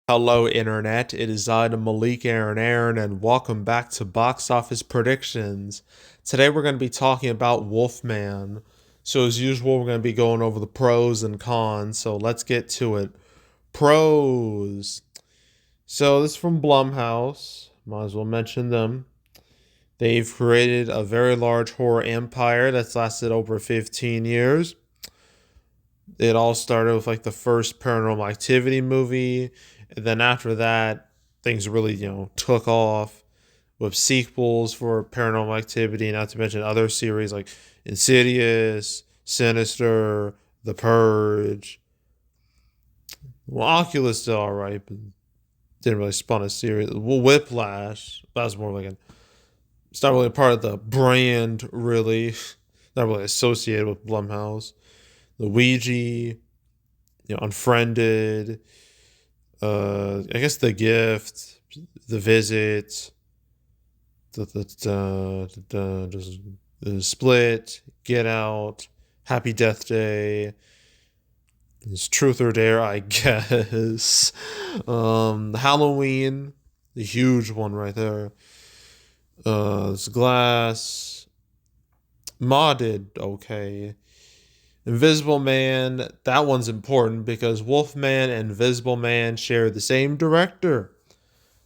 Hello, Internet. It is I, the Malik Aaron, and welcome back to Box Office Predictions. Today we're going to be talking about Wolfman. So, as usual, we're going to be going over the pros and cons. So, let's get to it. Pros. So, this is from Blumhouse. Might as well mention them. They've created a very large horror empire that's lasted over 15 years. It all started with like the first Paranormal Activity movie, and then after that, things really took off with sequels for Paranormal Activity, not to mention other series like Insidious, Sinister, The Purge. Well, Oculus did all right, but didn't really spawn a series. Well, Whiplash, that was more like it's not really a part of the brand, really. Not really associated with Blumhouse. The Ouija, Unfriended, I guess The Gift, The Visit, the Split, Get Out, Happy Death Day. It's Truth or Dare, I guess. Halloween, the huge one right there. It's Glass. Modded, okay. Invisible Man, that one's important because Wolfman and Invisible Man share the same director.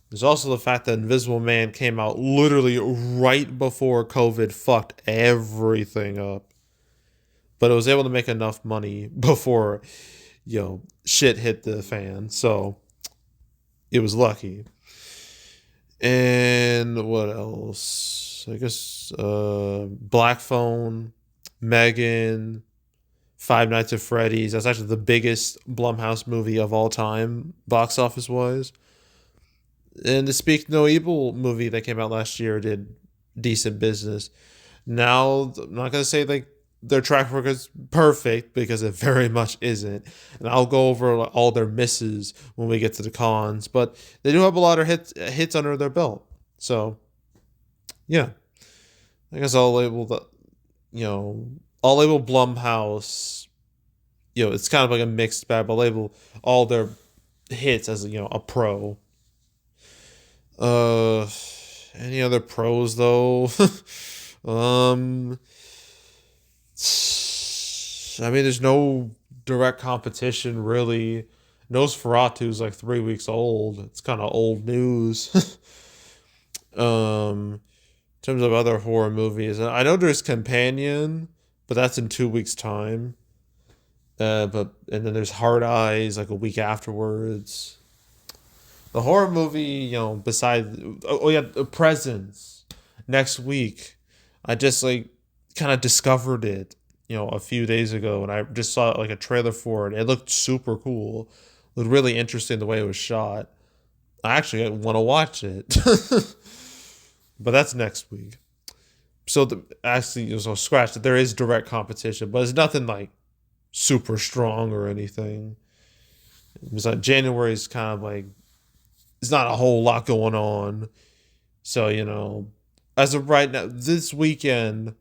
There's also the fact that Invisible Man came out literally right before COVID fucked everything up. But it was able to make enough money before, shit hit the fan. So it was lucky. And what else? I guess Black Phone, Megan, Five Nights at Freddy's. That's actually the biggest Blumhouse movie of all time, box office wise. And the Speak No Evil movie that came out last year did decent business. Now, I'm not gonna say like their track record is perfect because it very much isn't, and I'll go over all their misses when we get to the cons. But they do have a lot of hits under their belt. So, yeah, I guess I'll label the you know I'll label Blumhouse. It's kind of like a mixed bag. But I'll label all their hits as a pro. Uh, any other pros though? um, I mean, there's no direct competition really. Nosferatu's like 3 weeks old. It's kind of old news. In terms of other horror movies, I know there's Companion, but that's in 2 weeks' time. And then there's Hard Eyes like a week afterwards. The horror movie, besides yeah, Presence next week. I just like kind of discovered it, a few days ago, and I just saw like a trailer for it. It looked super cool. It looked really interesting the way it was shot. I actually want to watch it, but that's next week. So actually, so scratch that there is direct competition, but it's nothing like super strong or anything. It's like January is kind of like there's not a whole lot going on. So, as of right now, this weekend,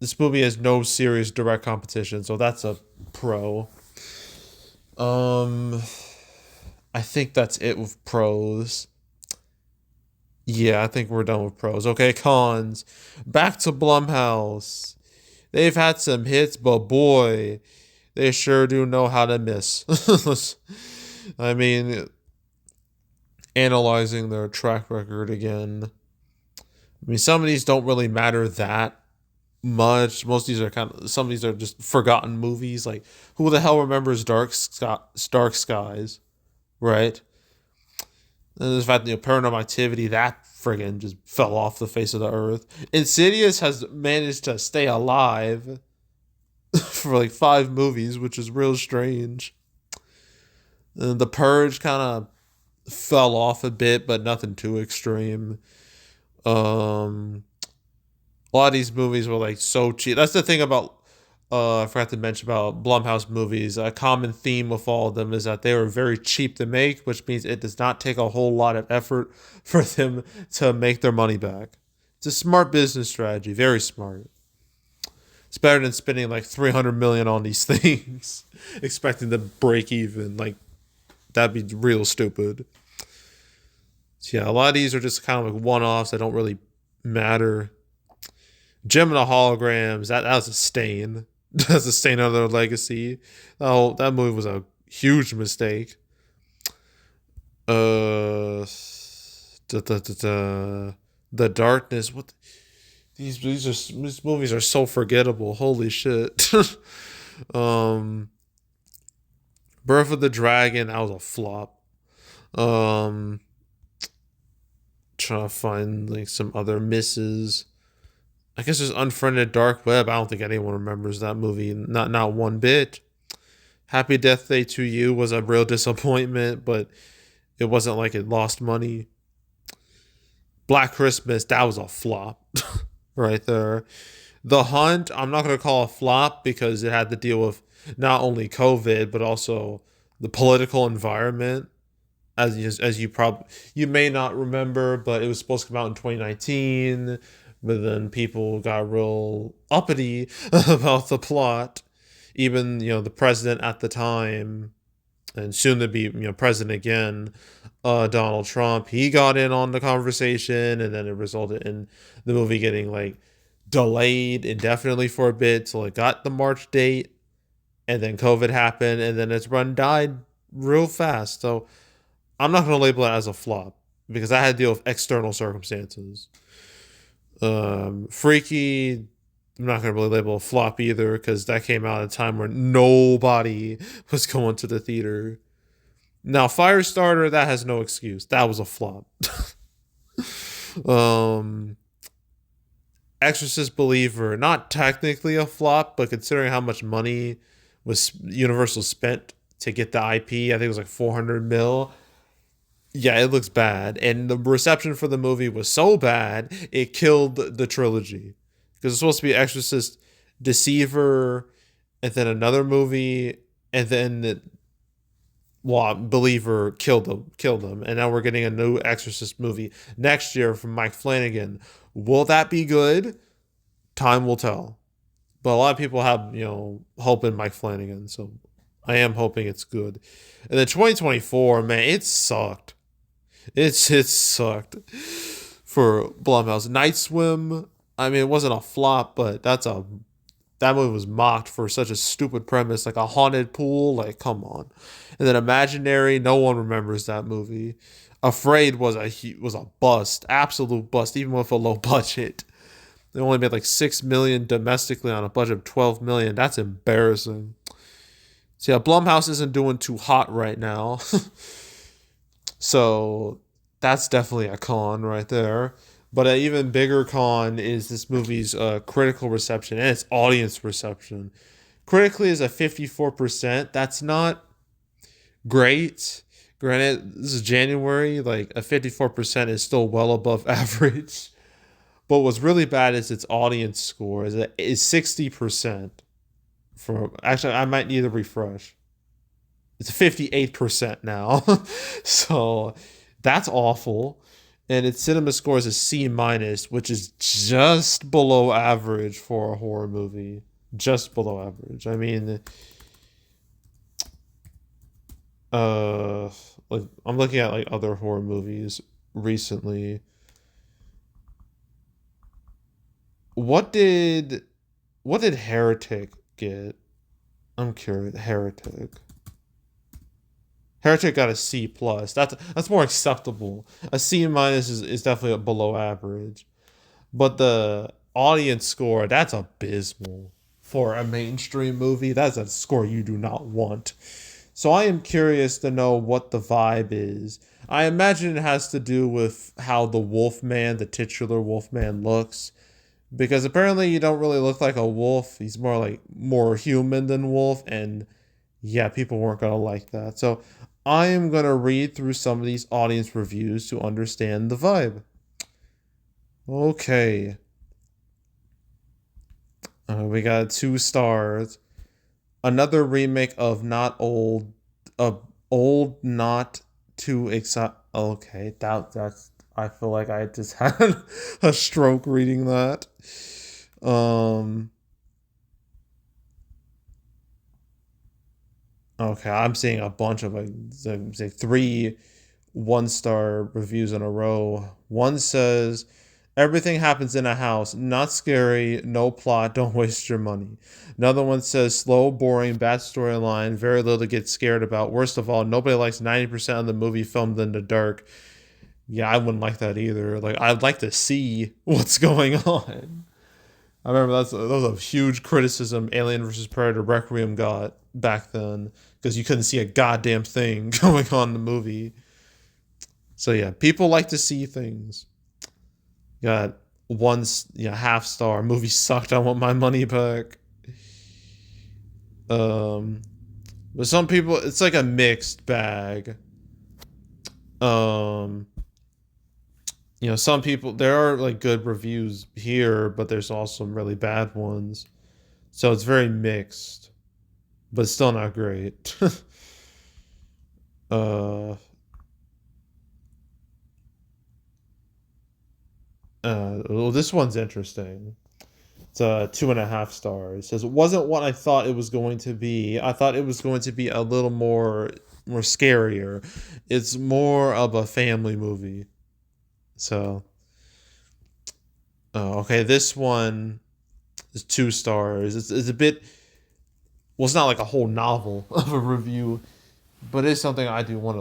this movie has no serious direct competition, so that's a pro. Um, I think that's it with pros. Yeah, I think we're done with pros. Okay, cons. Back to Blumhouse. They've had some hits, but boy, they sure do know how to miss. I mean, analyzing their track record again. I mean, some of these don't really matter that much. Most of these are some of these are just forgotten movies. Like, who the hell remembers Dark Skies, right? And the fact that Paranormal Activity, that friggin' just fell off the face of the earth. Insidious has managed to stay alive for like 5 movies, which is real strange. And The Purge kind of fell off a bit, but nothing too extreme. Um, a lot of these movies were like so cheap. That's the thing about I forgot to mention about Blumhouse movies. A common theme with all of them is that they were very cheap to make, which means it does not take a whole lot of effort for them to make their money back. It's a smart business strategy, very smart. It's better than spending like 300 million on these things, expecting to break even like That'd be real stupid. So yeah, a lot of these are just kind of like one-offs that don't really matter. Gem and the Holograms, that was a stain. That's a stain on their legacy. Oh, that movie was a huge mistake. Uh, the Darkness. What? These movies are so forgettable. Holy shit. um, Birth of the Dragon. That was a flop. Um, Trying to find like some other misses. I guess there's Unfriended Dark Web. I don't think anyone remembers that movie. Not one bit. Happy Death Day to You was a real disappointment, but it wasn't like it lost money. Black Christmas, that was a flop right there. The Hunt, I'm not going to call a flop because it had to deal with not only COVID, but also the political environment. As you may not remember, but it was supposed to come out in 2019, but then people got real uppity about the plot. Even the president at the time, and soon to be president again, Donald Trump, he got in on the conversation, and then it resulted in the movie getting like delayed indefinitely for a bit till it got the March date, and then COVID happened, and then its run died real fast. So I'm not going to label it as a flop because I had to deal with external circumstances. Freaky, I'm not going to really label a flop either because that came out at a time where nobody was going to the theater. Now, Firestarter, that has no excuse. That was a flop. Exorcist Believer, not technically a flop, but considering how much money was Universal spent to get the IP, I think it was like 400 mil. Yeah, it looks bad. And the reception for the movie was so bad, it killed the trilogy. Because it's supposed to be Exorcist, Deceiver, and then another movie, and then Believer killed them. And now we're getting a new Exorcist movie next year from Mike Flanagan. Will that be good? Time will tell. But a lot of people have, hope in Mike Flanagan, so I am hoping it's good. And then 2024, man, it sucked. It sucked for Blumhouse. Night Swim, I mean, it wasn't a flop, but that movie was mocked for such a stupid premise, like a haunted pool. Like, come on. And then Imaginary, no one remembers that movie. Afraid was a bust, absolute bust, even with a low budget. They only made like $6 million domestically on a budget of $12 million. That's embarrassing. So yeah, Blumhouse isn't doing too hot right now. So that's definitely a con right there. But an even bigger con is this movie's critical reception and its audience reception. Critically is a 54%. That's not great. Granted, this is January. Like a 54% is still well above average. But what's really bad is its audience score is 60%. Actually, I might need to refresh. It's 58% now. So that's awful. And its cinema score is a C minus, which is just below average for a horror movie. Just below average. I mean, like I'm looking at like other horror movies recently. What did Heretic get? I'm curious. Heretic got a C plus. That's more acceptable. A C minus is definitely below average. But the audience score, that's abysmal for a mainstream movie. That's a score you do not want. So I am curious to know what the vibe is. I imagine it has to do with how the Wolfman, the titular Wolfman, looks. Because apparently you don't really look like a wolf. He's more human than wolf. And yeah, people weren't going to like that. So I am going to read through some of these audience reviews to understand the vibe. Okay. We got 2 stars. Another remake of Old Not Too Excited. Okay, that's. I feel like I just had a stroke reading that. Okay, I'm seeing a bunch of like say three 1-star reviews in a row. One says everything happens in a house, not scary, no plot, don't waste your money. Another one says slow, boring, bad storyline, very little to get scared about. Worst of all, nobody likes 90% of the movie filmed in the dark. Yeah, I wouldn't like that either. Like I'd like to see what's going on. I remember that was a huge criticism Alien vs Predator Requiem got back then because you couldn't see a goddamn thing going on in the movie. So yeah, people like to see things. Got one, half star movie sucked. I want my money back. Um, but some people, it's like a mixed bag. Um, some people there are like good reviews here, but there's also some really bad ones. So it's very mixed, but still not great. uh, well, this one's interesting. It's 2.5 stars. It says it wasn't what I thought it was going to be. I thought it was going to be a little more scarier. It's more of a family movie. So, okay, this one is 2 stars. It's a bit. Well, it's not like a whole novel of a review, but it's something I do want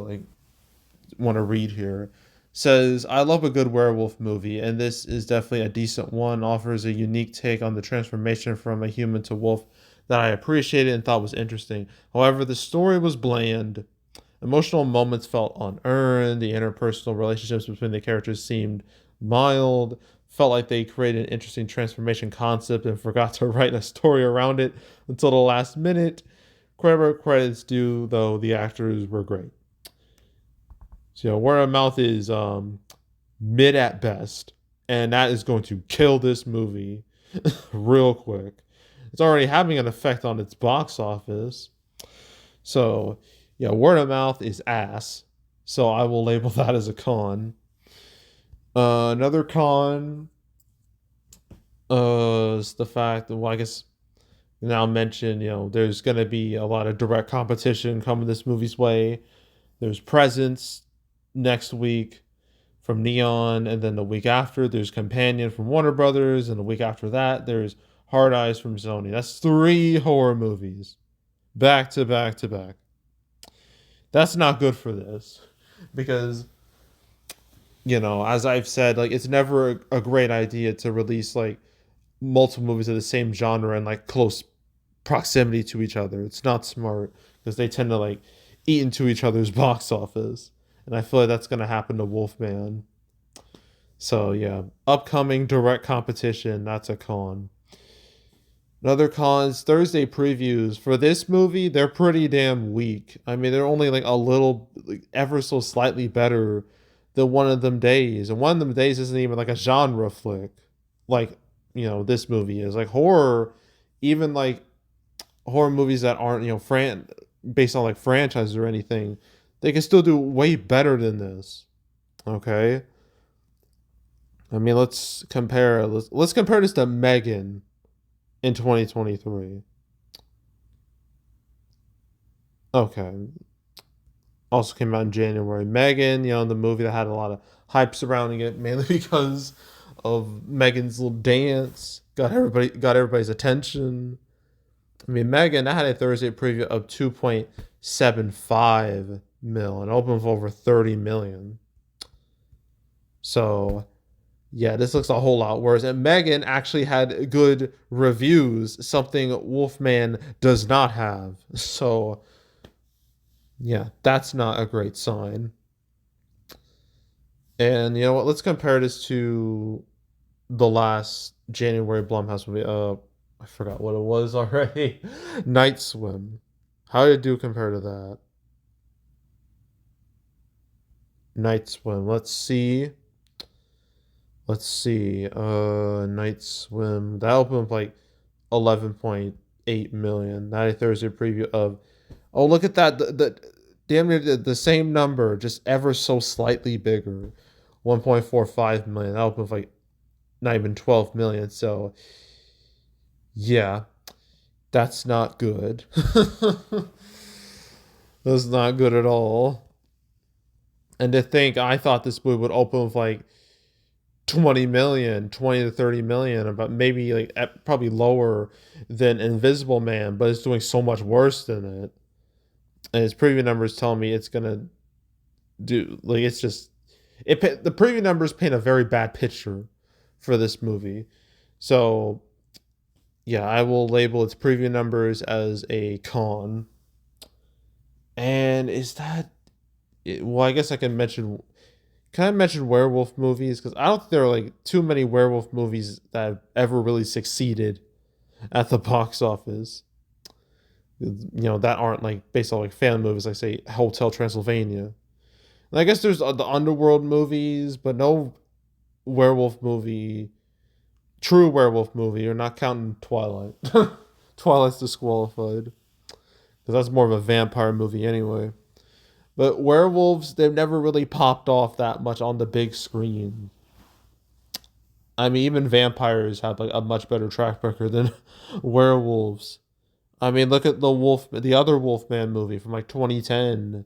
to read here. Says I love a good werewolf movie, and this is definitely a decent one. Offers a unique take on the transformation from a human to wolf that I appreciated and thought was interesting. However, the story was bland. Emotional moments felt unearned. The interpersonal relationships between the characters seemed mild. Felt like they created an interesting transformation concept and forgot to write a story around it until the last minute. Credits due, though the actors were great. So word of mouth is mid at best, and that is going to kill this movie real quick. It's already having an effect on its box office. So yeah, word of mouth is ass. So I will label that as a con. Another con is the fact that, well, I guess now mentioned, there's going to be a lot of direct competition coming this movie's way. There's Presence next week from Neon, and then the week after there's Companion from Warner Brothers, and the week after that there's Hard Eyes from Sony. That's 3 horror movies back to back to back. That's not good for this because as I've said, like it's never a great idea to release like multiple movies of the same genre and like close proximity to each other. It's not smart because they tend to like eat into each other's box office, and I feel like that's gonna happen to Wolfman. So yeah, upcoming direct competition. That's a con. Another con is Thursday previews for this movie. They're pretty damn weak. I mean, they're only like a little, like, ever so slightly better than One of Them Days, and One of Them Days isn't even like a genre flick, like this movie is. Like horror, even like horror movies that aren't based on like franchises or anything, they can still do way better than this. Okay, I mean let's compare this to Megan in 2023. Okay. Also came out in January. Megan, the movie that had a lot of hype surrounding it, mainly because of Megan's little dance. Got everybody's attention. I mean, Megan, that had a Thursday preview of 2.75 mil and opened for over 30 million. So yeah, this looks a whole lot worse. And Megan actually had good reviews, something Wolfman does not have. So yeah, that's not a great sign. And you know what? Let's compare this to the last January Blumhouse movie. I forgot what it was already. Night Swim. How did it do compare to that? Night Swim. Let's see. Let's see. Night Swim. That opened with like 11.8 million. That a Thursday preview of. Oh, look at that. The damn near the same number, just ever so slightly bigger. 1.45 million. That opened with like not even 12 million. So yeah, that's not good. That's not good at all. And to think, I thought this movie would open with like 20 million, 20 to 30 million, about maybe like probably lower than Invisible Man, but it's doing so much worse than it. And its preview numbers tell me it's gonna do like it's just the preview numbers paint a very bad picture for this movie. So yeah, I will label its preview numbers as a con. And is that well? I guess I can mention. Can I mention werewolf movies? Because I don't think there are like too many werewolf movies that have ever really succeeded at the box office. That aren't like based on like fan movies, like say Hotel Transylvania. And I guess there's the underworld movies, but no werewolf movie, true werewolf movie. You're not counting Twilight. Twilight's disqualified because that's more of a vampire movie anyway. But werewolves, they've never really popped off that much on the big screen. I mean, even vampires have like a much better track record than werewolves. I mean, look at the other Wolfman movie from like 2010.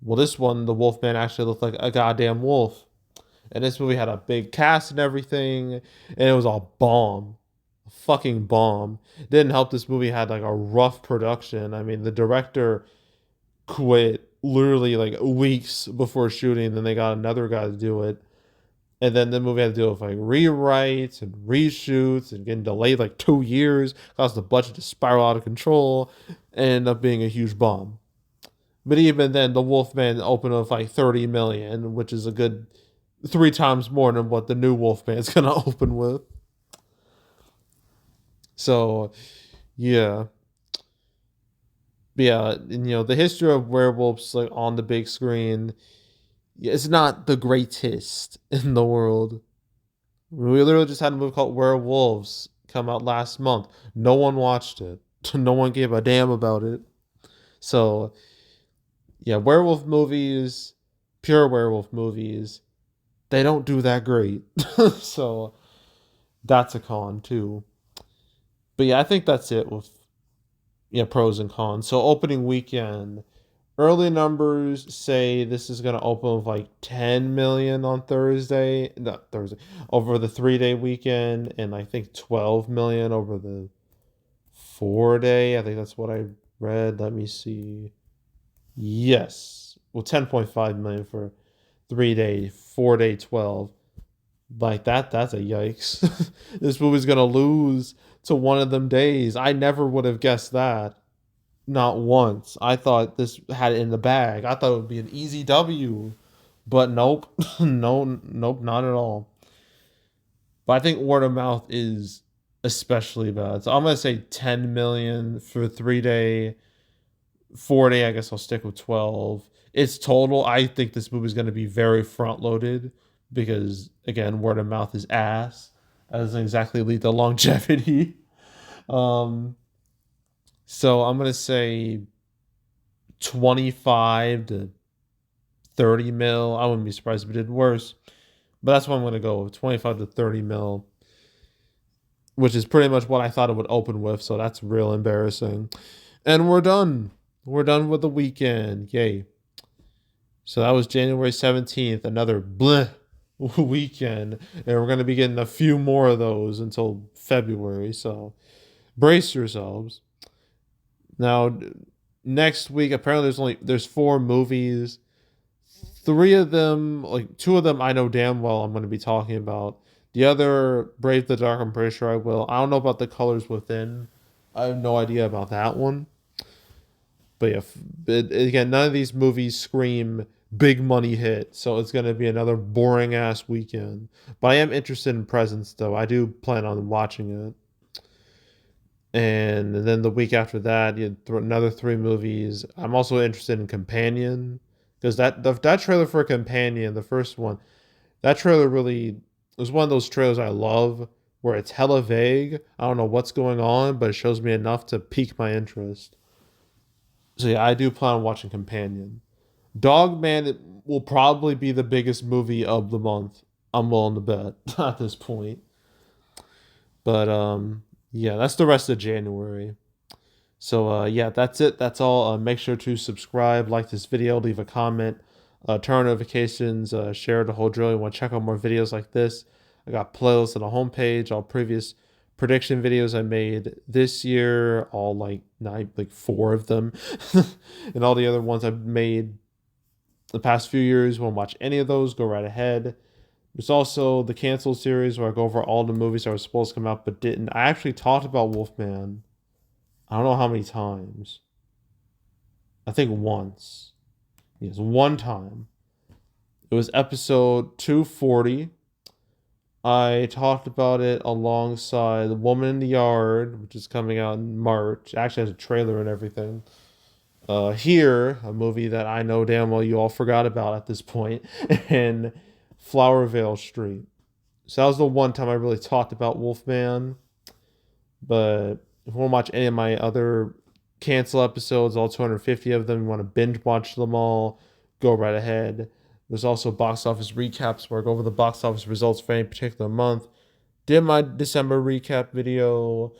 Well, this one, the Wolfman actually looked like a goddamn wolf. And this movie had a big cast and everything, and it was a bomb. A fucking bomb. Didn't help this movie had like a rough production. I mean, the director quit literally like weeks before shooting, then they got another guy to do it. And then the movie had to deal with like rewrites and reshoots and getting delayed like 2 years, caused the budget to spiral out of control, and ended up being a huge bomb. But even then, the Wolfman opened with like 30 million, which is a good 3 times more than what the new Wolfman's gonna open with. So, yeah, yeah, and, the history of werewolves like on the big screen, it's not the greatest in the world. We literally just had a movie called Werewolves come out last month. No one watched it. No one gave a damn about it. So, yeah, werewolf movies, pure werewolf movies, they don't do that great. So, that's a con too. But yeah, I think that's it with pros and cons. So, opening weekend, early numbers say this is going to open with like 10 million on Thursday, not Thursday, over the 3 day weekend, and I think 12 million over the 4 day. I think that's what I read. Let me see. Yes. Well, 10.5 million for 3 day, 4 day, 12. Like that's a yikes. This movie's going to lose to one of them days. I never would have guessed that. Not once. I thought this had it in the bag. I thought it would be an easy W, but nope, nope, not at all. But I think word of mouth is especially bad. So I'm gonna say 10 million for 3 day, 4 day. I guess I'll stick with 12. It's total. I think this movie is gonna be very front loaded because again, word of mouth is ass. That doesn't exactly lead to longevity. Um, so I'm gonna say 25 to 30 mil. I wouldn't be surprised if it did worse. But that's what I'm going to go with 25 to 30 mil, which is pretty much what I thought it would open with. So that's real embarrassing. And we're done. We're done with the weekend. Yay. So that was January 17th, another bleh weekend. And we're going to be getting a few more of those until February. So brace yourselves. Now, next week, apparently there's 4 movies. 3 of them, like 2 of them, I know damn well I'm going to be talking about. The other, Brave the Dark, I'm pretty sure I will. I don't know about The Colors Within. I have no idea about that one. But yeah, again, none of these movies scream big money hit, so it's going to be another boring ass weekend. But I am interested in Presents, though. I do plan on watching it. And then the week after that, another 3 movies. I'm also interested in Companion because that trailer for Companion, the first one, that trailer really was one of those trailers I love where it's hella vague. I don't know what's going on, but it shows me enough to pique my interest. So yeah, I do plan on watching Companion. Dogman it will probably be the biggest movie of the month. I'm willing to bet at this point. But yeah, that's the rest of January. So yeah, that's it. That's all. Make sure to subscribe, like this video, leave a comment, turn on notifications, share the whole drill. You want to check out more videos like this? I got playlists on the homepage, all previous prediction videos I made this year, all like four of them, and all the other ones I've made the past few years. Want to watch any of those? Go right ahead. There's also the canceled series where I go over all the movies that were supposed to come out but didn't. I actually talked about Wolfman. I don't know how many times. I think once. Yes, one time. It was episode 240. I talked about it alongside The Woman in the Yard, which is coming out in March. It actually has a trailer and everything. Here, a movie that I know damn well you all forgot about at this point, and Flowervale Street. So that was the one time I really talked about Wolfman. But if you want to watch any of my other cancel episodes, all 250 of them, you want to binge watch them all, go right ahead. There's also box office recaps where I go over the box office results for any particular month. Did my December recap video.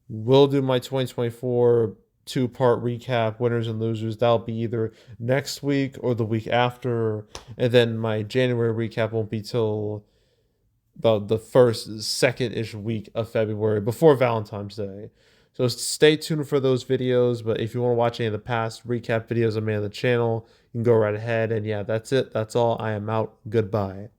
Will do my 2024 two-part recap, winners and losers. That'll be either next week or the week after. And then my January recap won't be till about the first, second-ish week of February before Valentine's Day. So stay tuned for those videos. But if you want to watch any of the past recap videos I made on the channel, you can go right ahead. And yeah, that's it. That's all. I am out. Goodbye.